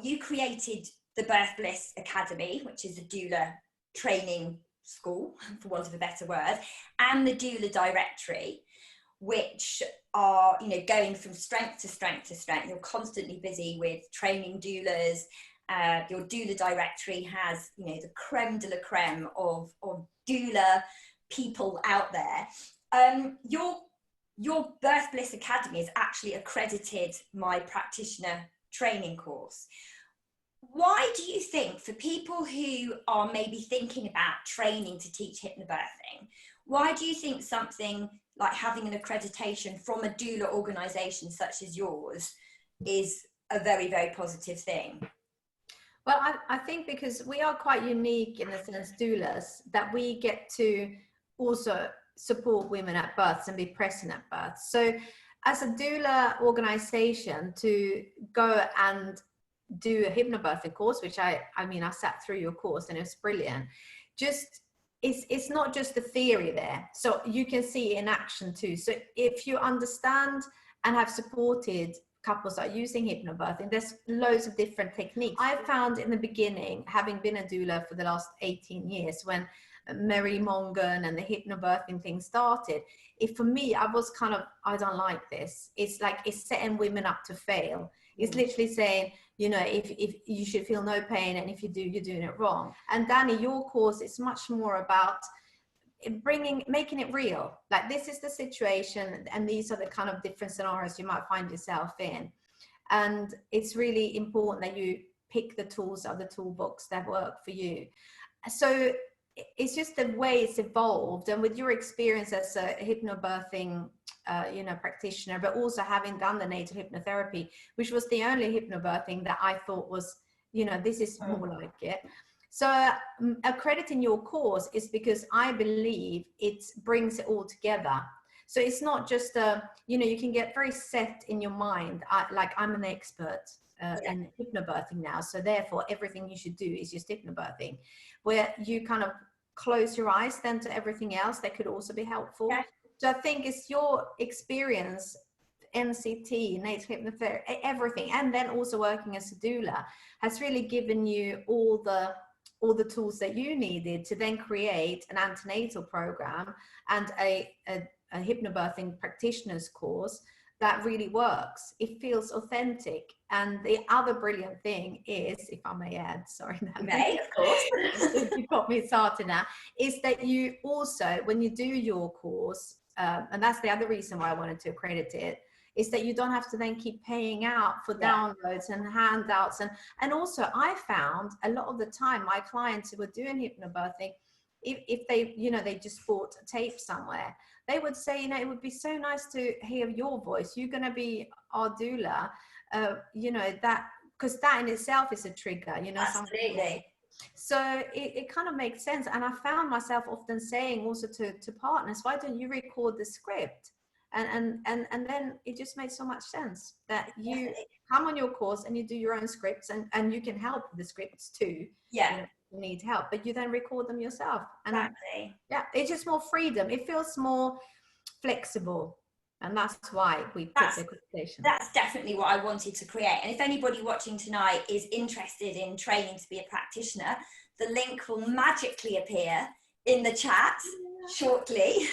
You created the Birth Bliss Academy, which is a doula training school, for want of a better word, and the doula directory, which are, you know, going from strength to strength to strength. You're constantly busy with training doulas. Your doula directory has, you know, the creme de la creme of doula people out there. Your Birth Bliss Academy is actually accredited my practitioner training course. Why do you think, for people who are maybe thinking about training to teach hypnobirthing, why do you think something like having an accreditation from a doula organisation such as yours is a very, very positive thing? Well, I think because we are quite unique in the sense, doulas, that we get to also support women at births and be present at births. So as a doula organisation, to go and do a hypnobirthing course, which I mean, I sat through your course and it was brilliant. It's not just the theory there. So you can see it in action too. So if you understand and have supported couples that are using hypnobirthing, there's loads of different techniques. I found in the beginning, having been a doula for the last 18 years, when Mary Mongan and the hypnobirthing thing started, for me, I was kind of, I don't like this. It's like, it's setting women up to fail. It's literally saying, you know, if you should feel no pain, and if you do, you're doing it wrong. And Danny, your course is much more about making it real. Like, this is the situation, and these are the kind of different scenarios you might find yourself in. And it's really important that you pick the tools out of the toolbox that work for you. So it's just the way it's evolved. And with your experience as a hypnobirthing you know, practitioner, but also having done the natal hypnotherapy, which was the only hypnobirthing that I thought was, you know, this is more like it. So accrediting your course is because I believe it brings it all together. So it's not just you know, you can get very set in your mind, like, I'm an expert in hypnobirthing now, so therefore everything you should do is just hypnobirthing, where you kind of close your eyes then to everything else that could also be helpful. So I think it's your experience, NCT, natal hypnotherapy, everything, and then also working as a doula has really given you all the tools that you needed to then create an antenatal program and a hypnobirthing practitioner's course that really works. It feels authentic. And the other brilliant thing is, if I may add, sorry, May, of course, you got me started now, is that you also, when you do your course, and that's the other reason why I wanted to accredit it, is that you don't have to then keep paying out for downloads and handouts. And also, I found a lot of the time my clients who were doing hypnobirthing, if they, you know, they just bought a tape somewhere, they would say, you know, it would be so nice to hear your voice. You're going to be our doula, you know, that, because that in itself is a trigger, you know. Absolutely. So it kind of makes sense. And I found myself often saying also to partners, why don't you record the script? And then it just made so much sense that you come on your course and you do your own scripts, and you can help with the scripts too. Yeah. You know, you need help, but you then record them yourself. And exactly. Yeah, it's just more freedom. It feels more flexible. And that's why we put the accreditation. That's definitely what I wanted to create. And if anybody watching tonight is interested in training to be a practitioner, the link will magically appear in the chat shortly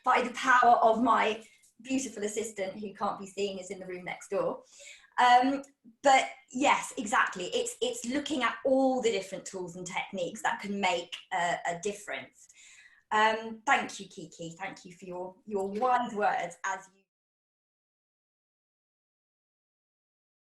by the power of my beautiful assistant, who can't be seen, is in the room next door. But yes, exactly. It's looking at all the different tools and techniques that can make a difference. Thank you, Kicki. Thank you for your wise words as you